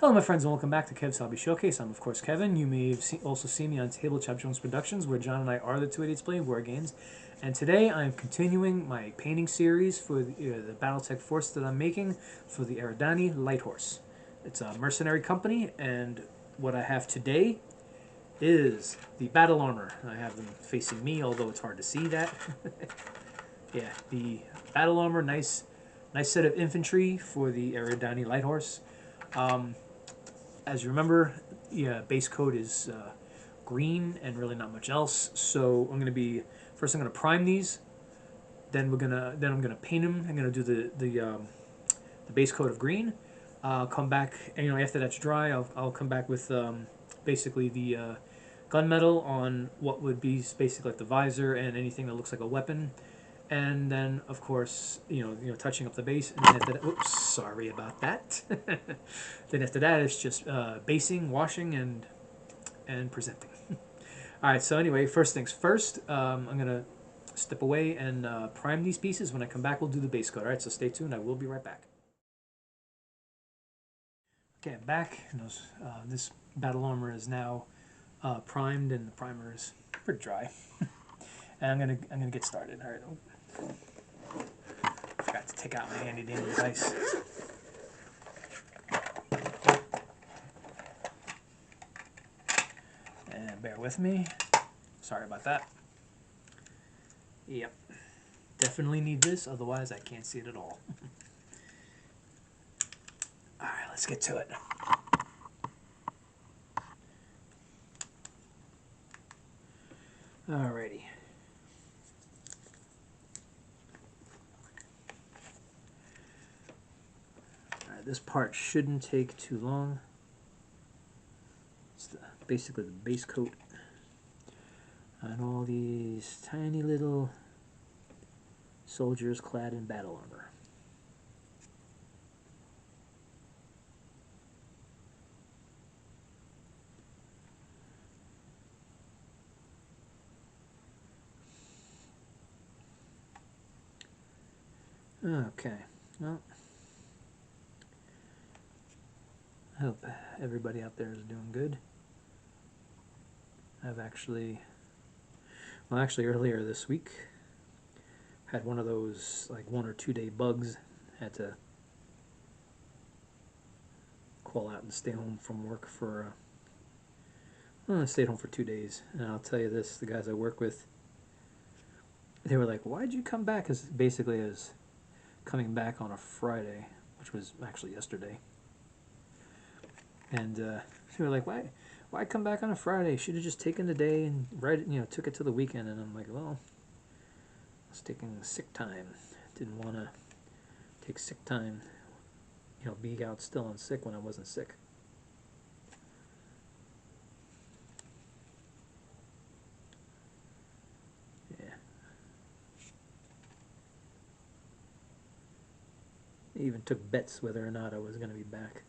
Hello my friends and welcome back to Kev's Hobby Showcase. I'm of course Kevin. You may have also seen me on Tabletop Jones Productions where John and I are the two idiots playing board games. And today I'm continuing my painting series for the Battletech force that I'm making for the Eridani Light Horse. It's a mercenary company, and what I have today is the Battlearmor. I have them facing me, although it's hard to see that. Yeah, the Battlearmor, nice set of infantry for the Eridani Light Horse. As you remember, yeah, base coat is green and really not much else. So I'm gonna prime these. Then I'm gonna paint them. I'm gonna do the base coat of green. Come back, and after that's dry, I'll come back with basically the gunmetal on what would be basically like the visor and anything that looks like a weapon. And then, of course, touching up the base. And then after that, oops, sorry about that. Then after that, it's just basing, washing, and presenting. All right. So anyway, first things first. I'm gonna step away and prime these pieces. When I come back, we'll do the base coat. All right. So stay tuned. I will be right back. Okay, I'm back. This Battlearmor is now primed, and the primer is pretty dry. And I'm gonna get started. All right. Forgot to take out my handy dandy device. And bear with me. Sorry about that. Yep. Definitely need this, otherwise I can't see it at all. Alright, let's get to it. Alrighty. Alright, this part shouldn't take too long. It's basically the base coat on all these tiny little soldiers clad in battle armor. Okay, well, I hope everybody out there is doing good. I've actually earlier this week had one of those like 1 or 2 day bugs. Had to call out and stay home from work for I stayed home for 2 days. And I'll tell you this, the guys I work with, they were like, why'd you come back? As basically as coming back on a Friday, which was actually yesterday. And they were like, why come back on a Friday? Should have just taken the day and took it to the weekend. And I'm like, well, I was taking sick time. Didn't want to take sick time, be out still on sick when I wasn't sick. Yeah. I even took bets whether or not I was going to be back.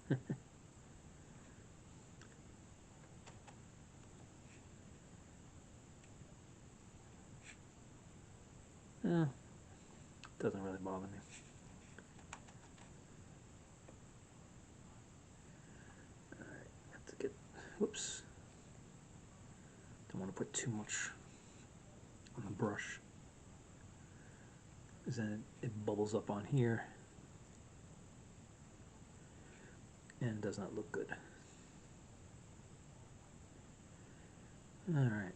Doesn't really bother me. Alright, have to get, whoops. Don't want to put too much on the brush, because then it bubbles up on here and does not look good. Alright.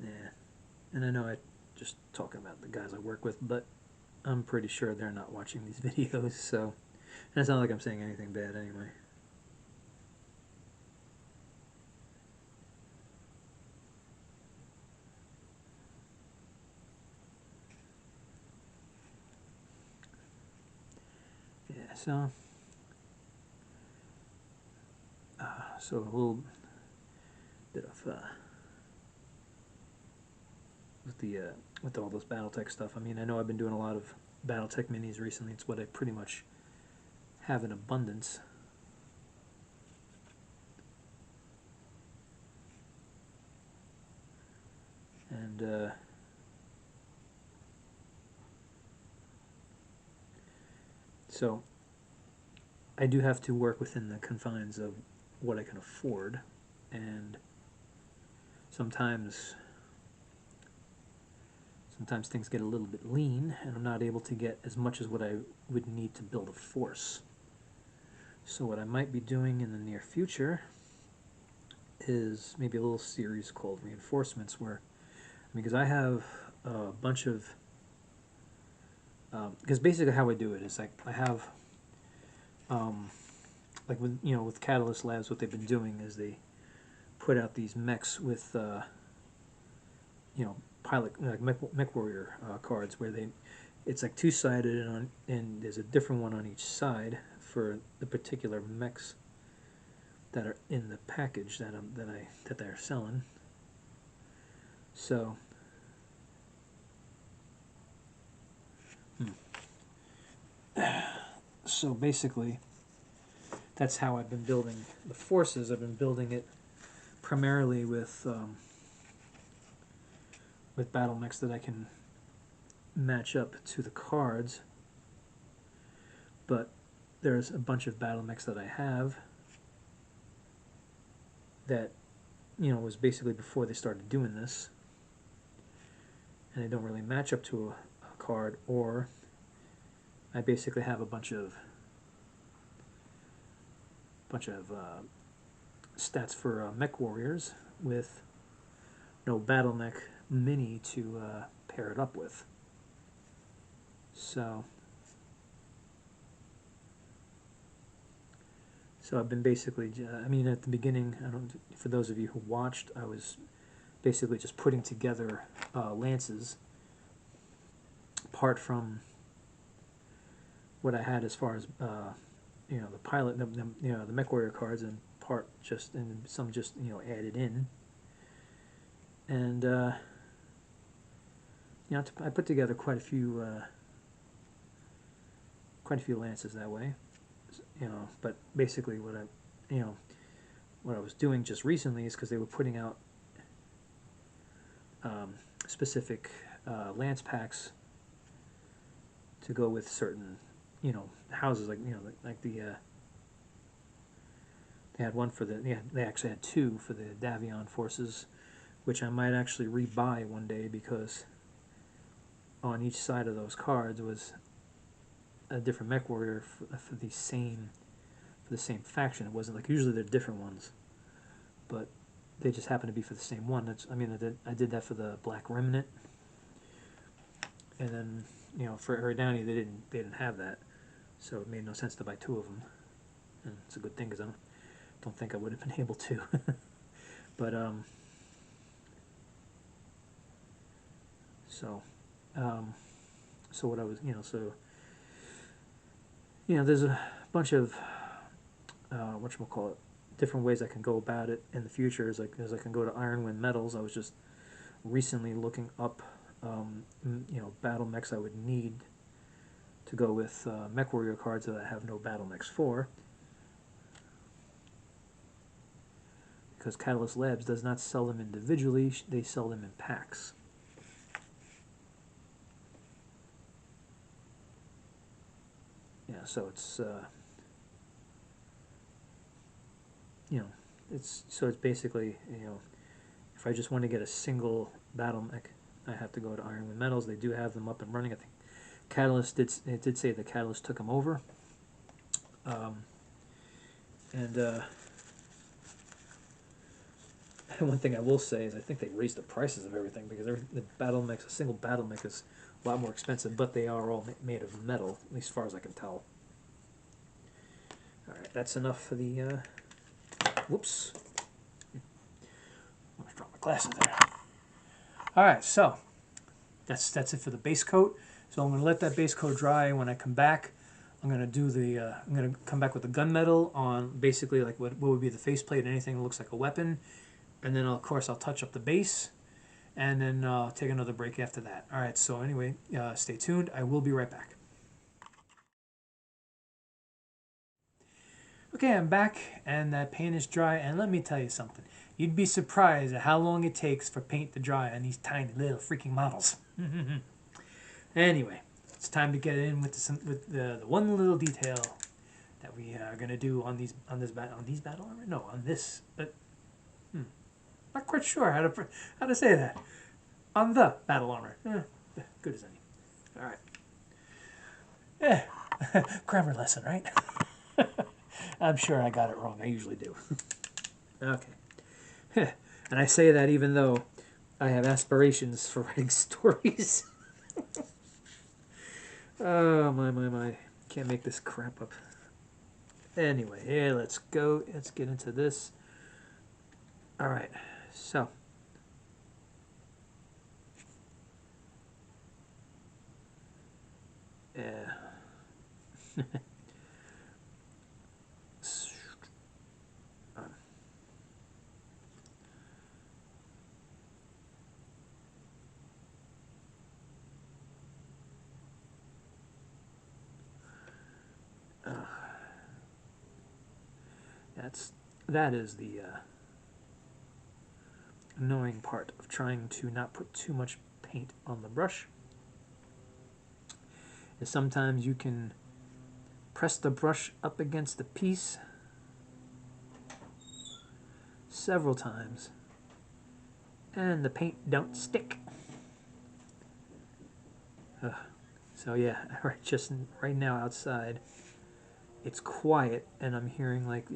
Yeah. And I know I just talking about the guys I work with, but I'm pretty sure they're not watching these videos, so and it's not like I'm saying anything bad anyway. Yeah, so a little bit of with all this Battletech stuff. I mean, I know I've been doing a lot of Battletech minis recently. It's what I pretty much have in abundance. And So I do have to work within the confines of what I can afford, and sometimes things get a little bit lean, and I'm not able to get as much as what I would need to build a force. So what I might be doing in the near future is maybe a little series called Reinforcements, where, because I have a bunch of, because basically how I do it is like I have, like with with Catalyst Labs, what they've been doing is they put out these mechs with pilot like mech warrior cards where it's like two-sided, and there's a different one on each side for the particular mechs that are in the package that they're selling. So so basically that's how I've been building the forces. I've been building it primarily with battle mechs that I can match up to the cards, but there's a bunch of battle mechs that I have that was basically before they started doing this, and they don't really match up to a card, or I basically have a bunch of stats for mech warriors with no battle mech mini to pair it up with. So I've been basically, at the beginning, for those of you who watched, I was basically just putting together lances, apart from what I had as far as the pilot, the mech warrior cards, and some just added in, and I put together quite a few lances that way. But basically what I was doing just recently is because they were putting out specific lance packs to go with certain houses, like they had one for they actually had two for the Davion forces, which I might actually rebuy one day, because on each side of those cards was a different mech warrior for the same faction. It wasn't like, usually they're different ones, but they just happen to be for the same one. I did that for the Black Remnant, and then for Eridani they didn't have that, so it made no sense to buy two of them, and it's a good thing, because I don't think I would have been able to. But so what I was there's a bunch of different ways I can go about it in the future. As I can go to Ironwind Metals. I was just recently looking up battle mechs I would need to go with mech warrior cards that I have no battle mechs for, because Catalyst Labs does not sell them individually, they sell them in packs. So it's basically, if I just want to get a single battle mech, I have to go to Ironwind Metals. They do have them up and running. I think Catalyst did say the Catalyst took them over. And one thing I will say is I think they raised the prices of everything, because the battle mechs, a single battle mech, is a lot more expensive, but they are all made of metal, at least as far as I can tell. Alright, that's enough for the whoops. I almost dropped my glasses there. Alright, so that's it for the base coat. So I'm going to let that base coat dry. When I come back, I'm going to do I'm going to come back with the gunmetal on basically like what would be the faceplate, anything that looks like a weapon. And then, of course, I'll touch up the base, and then take another break after that. Alright, so anyway, stay tuned. I will be right back. Okay, I'm back, and that paint is dry, and let me tell you something. You'd be surprised at how long it takes for paint to dry on these tiny little freaking models. Anyway, it's time to get in with the one little detail that we are gonna do on these battle armor. No, on this. Not quite sure how to say that. On the battle armor. Good as any. All right. Grammar lesson, right? I'm sure I got it wrong. I usually do. Okay. And I say that even though I have aspirations for writing stories. Oh, my. Can't make this crap up. Anyway, here, let's go. Let's get into this. All right. So. Yeah. That is the annoying part of trying to not put too much paint on the brush. Is sometimes you can press the brush up against the piece several times and the paint don't stick. So yeah, just right now outside it's quiet and I'm hearing like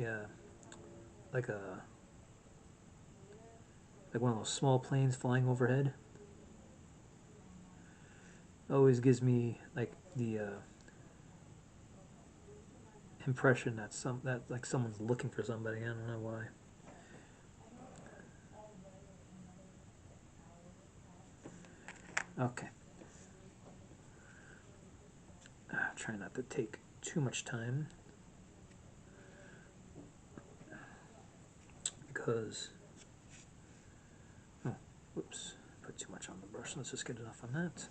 one of those small planes flying overhead. Always gives me like the impression that like someone's looking for somebody. I don't know why. Okay. Try not to take too much time because whoops, put too much on the brush. Let's just get enough on that.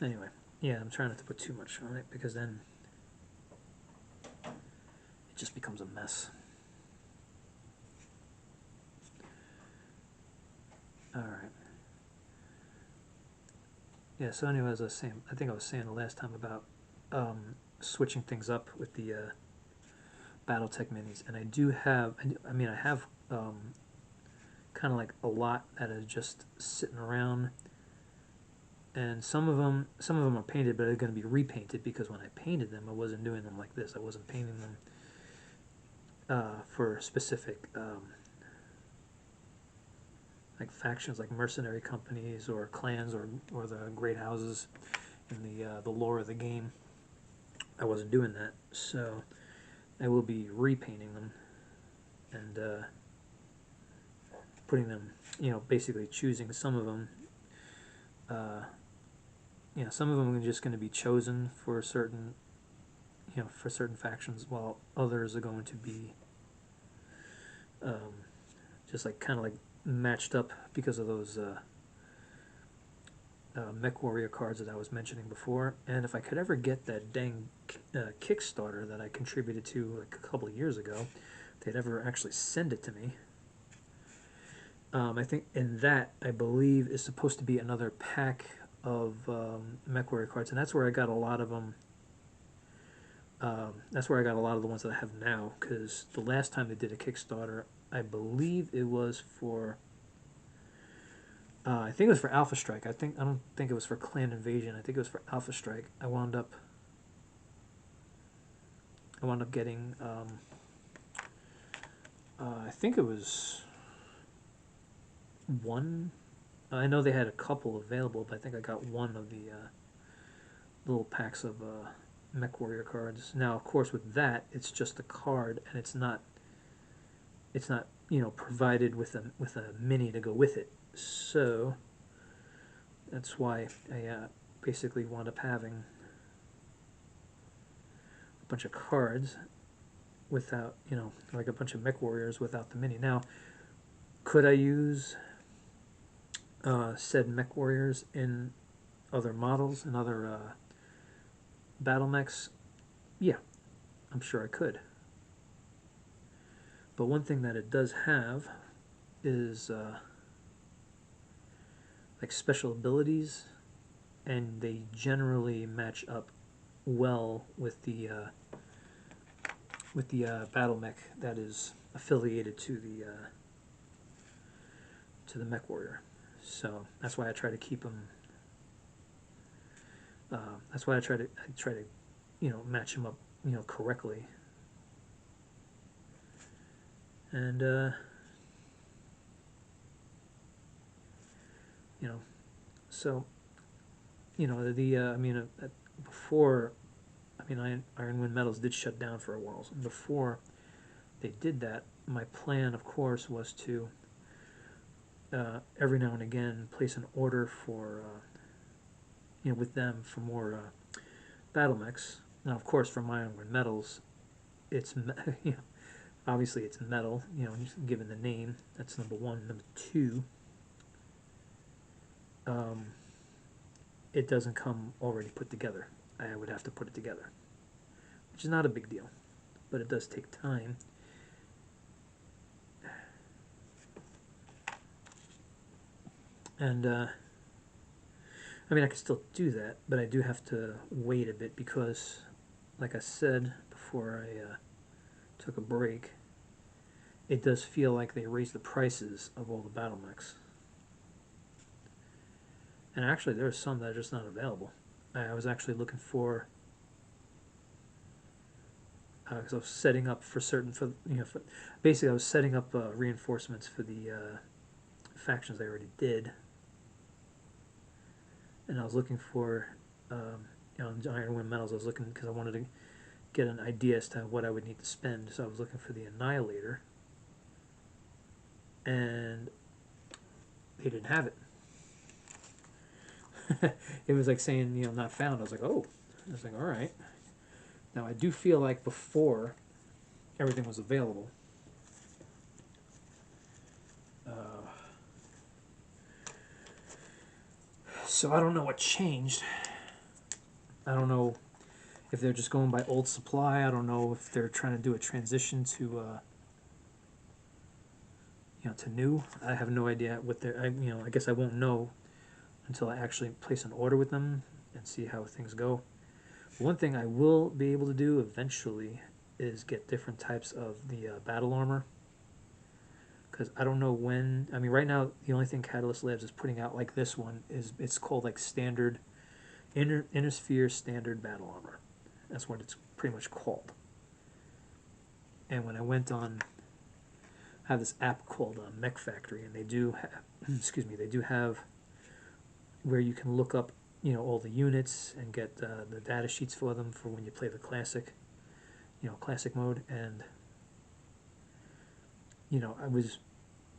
Anyway, yeah, I'm trying not to put too much on it because then it just becomes a mess. Alright. Yeah, so anyway, as I was saying, I think I was saying the last time about switching things up with the Battletech minis, and I do have, I have kind of like a lot that is just sitting around, and some of them are painted, but they're going to be repainted because when I painted them, I wasn't doing them like this. I wasn't painting them for specific like factions, like mercenary companies or clans or the great houses in the lore of the game. I wasn't doing that, so I will be repainting them and putting them, basically choosing some of them. Some of them are just going to be chosen for certain, for certain factions, while others are going to be just like kind of like matched up because of those mech warrior cards that I was mentioning before. And if I could ever get that dang Kickstarter that I contributed to like a couple of years ago, they'd ever actually send it to me. I think in that, I believe, is supposed to be another pack of mech warrior cards, and that's where I got a lot of them. That's where I got a lot of the ones that I have now, because the last time they did a Kickstarter, I believe it was for I think it was for Alpha Strike. I don't think it was for Clan Invasion. I think it was for Alpha Strike. I wound up getting I think it was one. I know they had a couple available, but I think I got one of the little packs of mech warrior cards. Now, of course, with that, it's just a card, and it's not provided with a mini to go with it. So that's why I basically wound up having a bunch of cards without, like a bunch of mech warriors without the mini. Now, could I use said mech warriors in other models and other battle mechs? Yeah, I'm sure I could. But one thing that it does have is like special abilities, and they generally match up well with the battle mech that is affiliated to the mech warrior. So that's why I try to keep them. That's why I try to match them up correctly. And so before, Iron Wind Metals did shut down for a while. So before they did that, my plan, of course, was to every now and again place an order for with them for more battle mechs. Now, of course, for my Iron Wind Metals, it's obviously it's metal. Given the name, that's number one. Number two, it doesn't come already put together. I would have to put it together, which is not a big deal, but it does take time. And I could still do that, but I do have to wait a bit because, like I said before I took a break, it does feel like they raised the prices of all the battle mechs. And actually, there are some that are just not available. I was actually looking for, because I was setting up for certain, basically I was setting up reinforcements for the factions I already did, and I was looking for, Iron Wind Metals. I was looking because I wanted to get an idea as to what I would need to spend. So I was looking for the Annihilator, and they didn't have it. It was like saying, not found. I was like, oh. I was like, all right. Now, I do feel like before everything was available, so I don't know what changed. I don't know if they're just going by old supply. I don't know if they're trying to do a transition to to new. I have no idea what they're. I guess I won't know until I actually place an order with them and see how things go. One thing I will be able to do eventually is get different types of the battle armor, because I don't know when. Right now the only thing Catalyst Labs is putting out like this one is it's called like standard inner sphere standard battle armor. That's what it's pretty much called. And when I went on, I have this app called Mech Factory, and they do have, they do have where you can look up all the units and get the data sheets for them for when you play the classic classic mode. And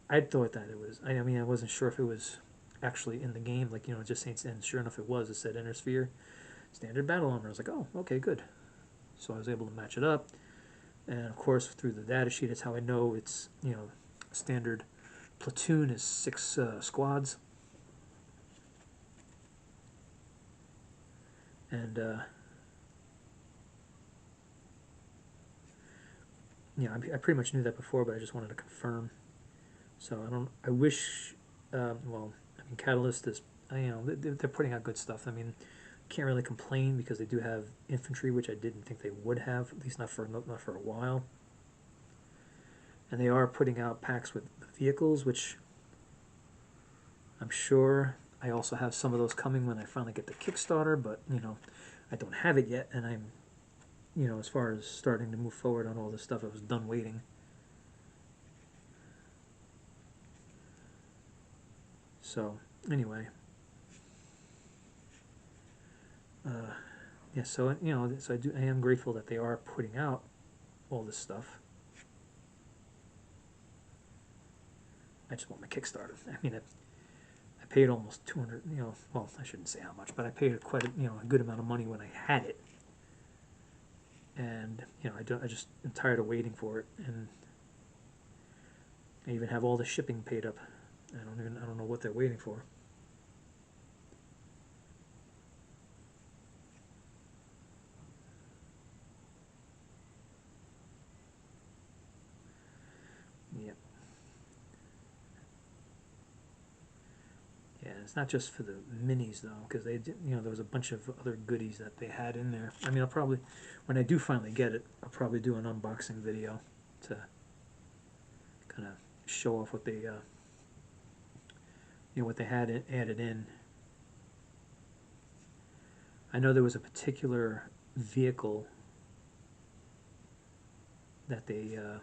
I thought that it was, I wasn't sure if it was actually in the game, like just saying, and sure enough it was. It said Inner Sphere standard battle armor. I was like, oh, okay, good. So I was able to match it up, and of course through the data sheet, it's how I know it's standard platoon is 6 squads. And I pretty much knew that before, but I just wanted to confirm. So I wish, Catalyst is, they're putting out good stuff. Can't really complain because they do have infantry, which I didn't think they would have, at least not for a while. And they are putting out packs with vehicles, which I'm sure I also have some of those coming when I finally get the Kickstarter, but I don't have it yet, and I'm as far as starting to move forward on all this stuff, I was done waiting. So anyway, yeah. So so I am grateful that they are putting out all this stuff. I just want my Kickstarter. I paid almost 200. Well, I shouldn't say how much, but I paid quite a good amount of money when I had it. And I just am tired of waiting for it, and I even have all the shipping paid up. I don't know what they're waiting for. Yep. it's not just for the minis though, because they did, there was a bunch of other goodies that they had in there. I mean, I'll probably, when I do finally get it, I'll probably do an unboxing video to kind of show off what they, what they had added in. I know there was a particular vehicle that they, I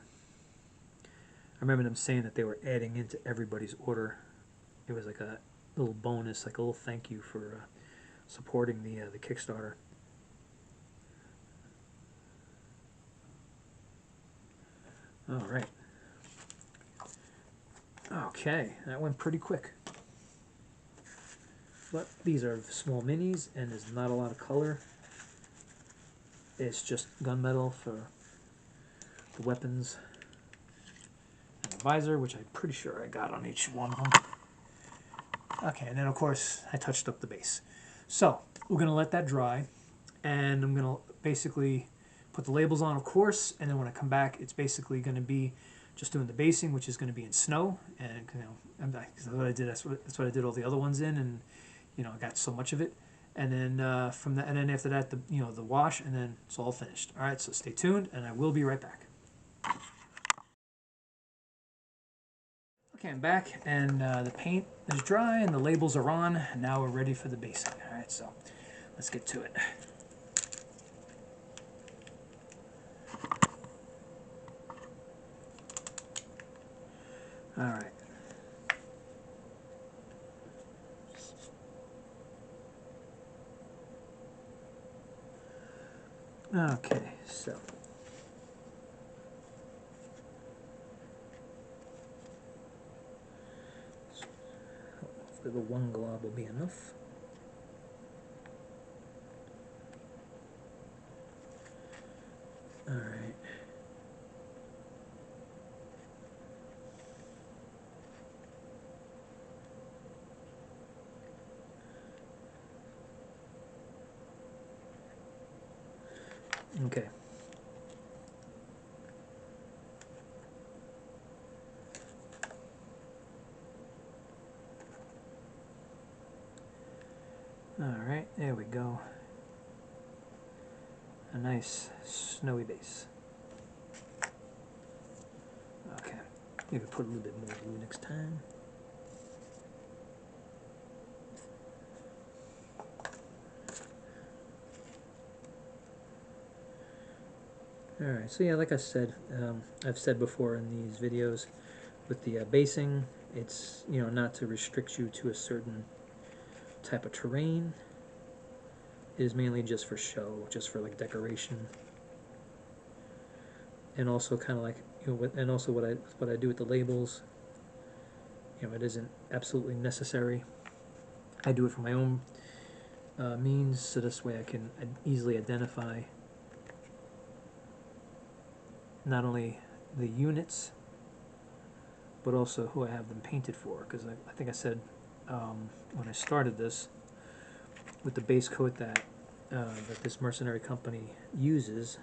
remember them saying that they were adding into everybody's order. It was like a little bonus, like a little thank you for supporting the Kickstarter. All right. Okay, that went pretty quick. But these are small minis, and there's not a lot of color. It's just gunmetal for the weapons and the visor, which I'm pretty sure I got on each one of them. Okay, and then of course I touched up the base. So we're going to let that dry, and I'm going to basically put the labels on, of course, and then when I come back, it's basically going to be just doing the basing, which is going to be in snow, and that's what I did. That's what I did all the other ones in, and I got so much of it. And then and then after that, the wash, and then it's all finished. All right, so stay tuned, and I will be right back. Okay, I'm back, and the paint is dry, and the labels are on. Now we're ready for the basing. All right, so let's get to it. All right. Okay, so hopefully the one glob will be enough. All right. Okay. All right, there we go. A nice snowy base. Okay, maybe put a little bit more glue next time. Alright, so yeah, like I said, I've said before in these videos, with the basing, it's, not to restrict you to a certain type of terrain. It is mainly just for show, just for like decoration. And also kind of like, and also what I do with the labels, it isn't absolutely necessary. I do it for my own means, so this way I can easily identify not only the units, but also who I have them painted for, because I think I said when I started this, with the base coat that this mercenary company uses,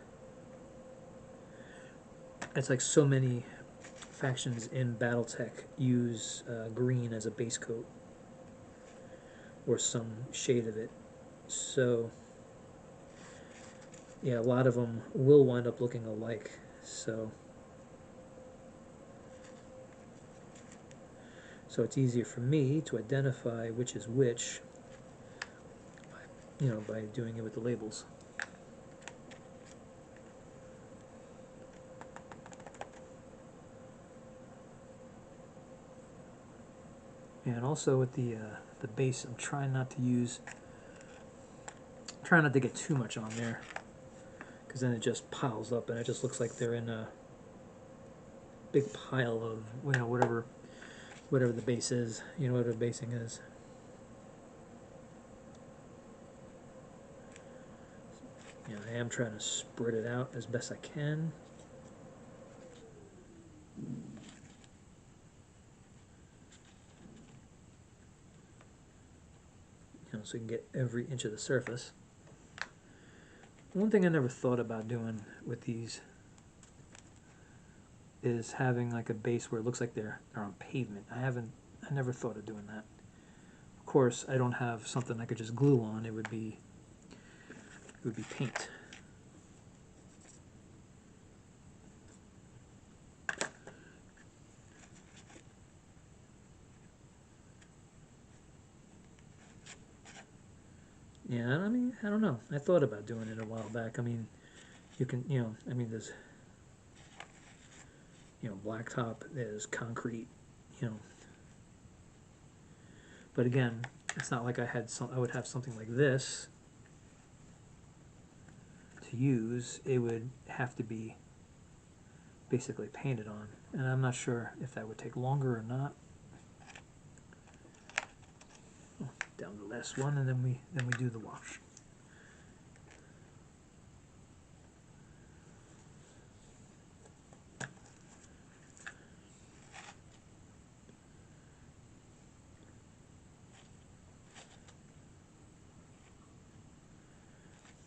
it's like so many factions in Battletech use green as a base coat, or some shade of it. So yeah, a lot of them will wind up looking alike. So it's easier for me to identify which is which, by doing it with the labels. And also with the base, I'm trying not to get too much on there, because then it just piles up and it just looks like they're in a big pile of whatever the base is, whatever the basing is. I am trying to spread it out as best I can. So you can get every inch of the surface. One thing I never thought about doing with these is having like a base where it looks like they're on pavement. I never thought of doing that. Of course, I don't have something I could just glue on. It would be paint. Yeah, I mean, I don't know. I thought about doing it a while back. I mean, you can, I mean, there's, blacktop, there's concrete, But again, it's not like I would have something like this to use. It would have to be basically painted on, and I'm not sure if that would take longer or not. Oh, down the last one, and then we do the wash.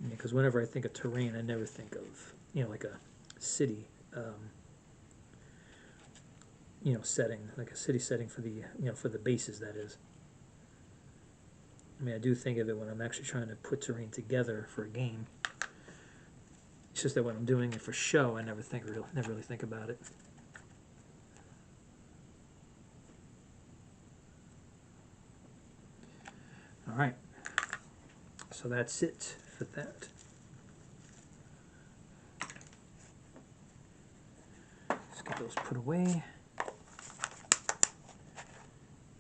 Because whenever I think of terrain, I never think of like a city, setting, like a city setting for the for the bases, that is. I mean, I do think of it when I'm actually trying to put terrain together for a game. It's just that when I'm doing it for show, I never really think about it. All right, so that's it for that. Let's get those put away.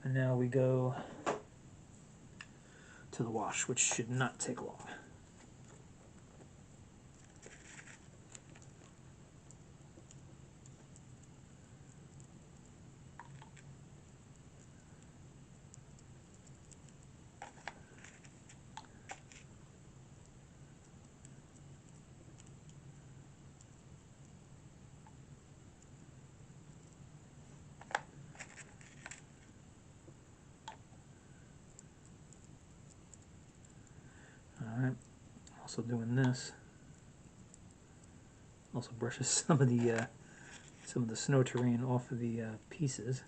And now we go to the wash, which should not take long. Alright, also doing this. Also brushes some of the snow terrain off of the pieces.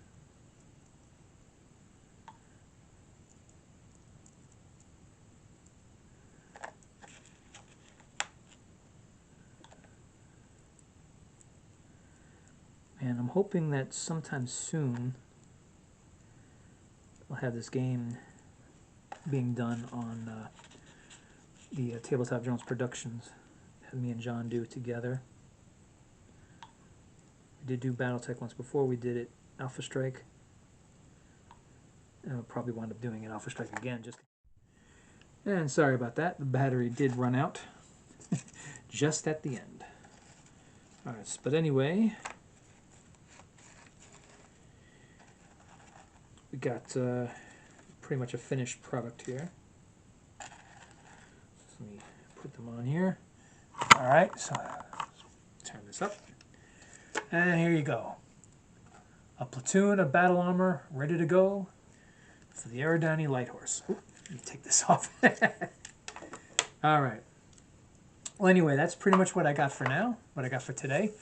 And I'm hoping that sometime soon I'll have this game being done on the Tabletop Jones Productions that me and John do together. We did do Battletech once before. We did it Alpha Strike. And we'll probably wind up doing it Alpha Strike again. And sorry about that. The battery did run out just at the end. Alright, but anyway, we got pretty much a finished product here. So let me put them on here. Alright, so turn this up. And here you go. A platoon of Battlearmor ready to go for the Eridani Light Horse. Ooh, let me take this off. Alright. Well, anyway, that's pretty much what I got for now, what I got for today.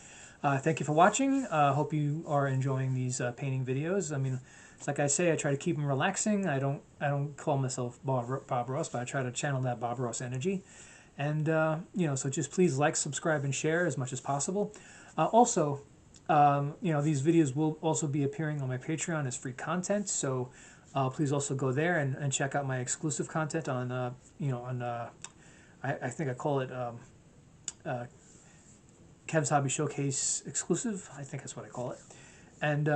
Thank you for watching. Hope you are enjoying these painting videos. I mean, it's like I say, I try to keep them relaxing. I don't call myself Bob Ross, but I try to channel that Bob Ross energy. And so just please like, subscribe, and share as much as possible. Also, these videos will also be appearing on my Patreon as free content. So please also go there and check out my exclusive content on I think I call it Kev's Hobby Showcase exclusive. I think that's what I call it. And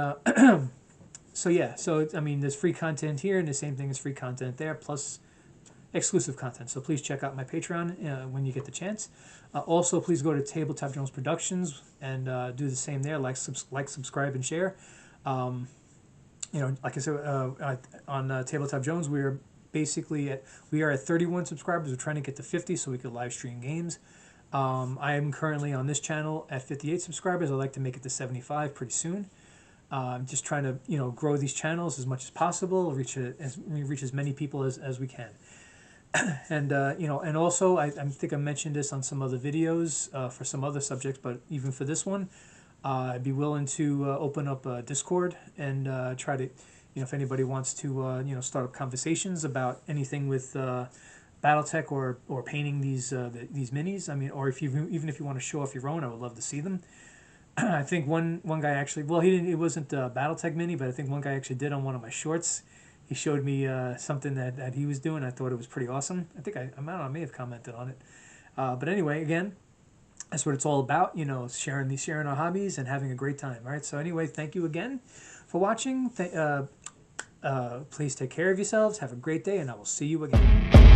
so yeah, so I mean, there's free content here, and the same thing is free content there, plus exclusive content. So please check out my Patreon when you get the chance. Also, please go to Tabletop Jones Productions and do the same there. Like, subscribe, and share. Like I said, on Tabletop Jones, we are at 31 subscribers. We're trying to get to 50 so we could live stream games. I am currently on this channel at 58 subscribers. I'd like to make it to 75 pretty soon. I'm just trying to grow these channels as much as possible, reach as many people as we can. And and also I think I mentioned this on some other videos for some other subjects, but even for this one, I'd be willing to open up a Discord and try to if anybody wants to start up conversations about anything with Battletech or painting these minis. I mean, or even if you want to show off your own, I would love to see them. I think one guy actually, well, he didn't. It wasn't a Battletech mini, but I think one guy actually did on one of my shorts. He showed me something that he was doing. I thought it was pretty awesome. I think I don't know, I may have commented on it. But anyway, again, that's what it's all about. Sharing our hobbies and having a great time. All right. So anyway, thank you again for watching. Please take care of yourselves. Have a great day, and I will see you again.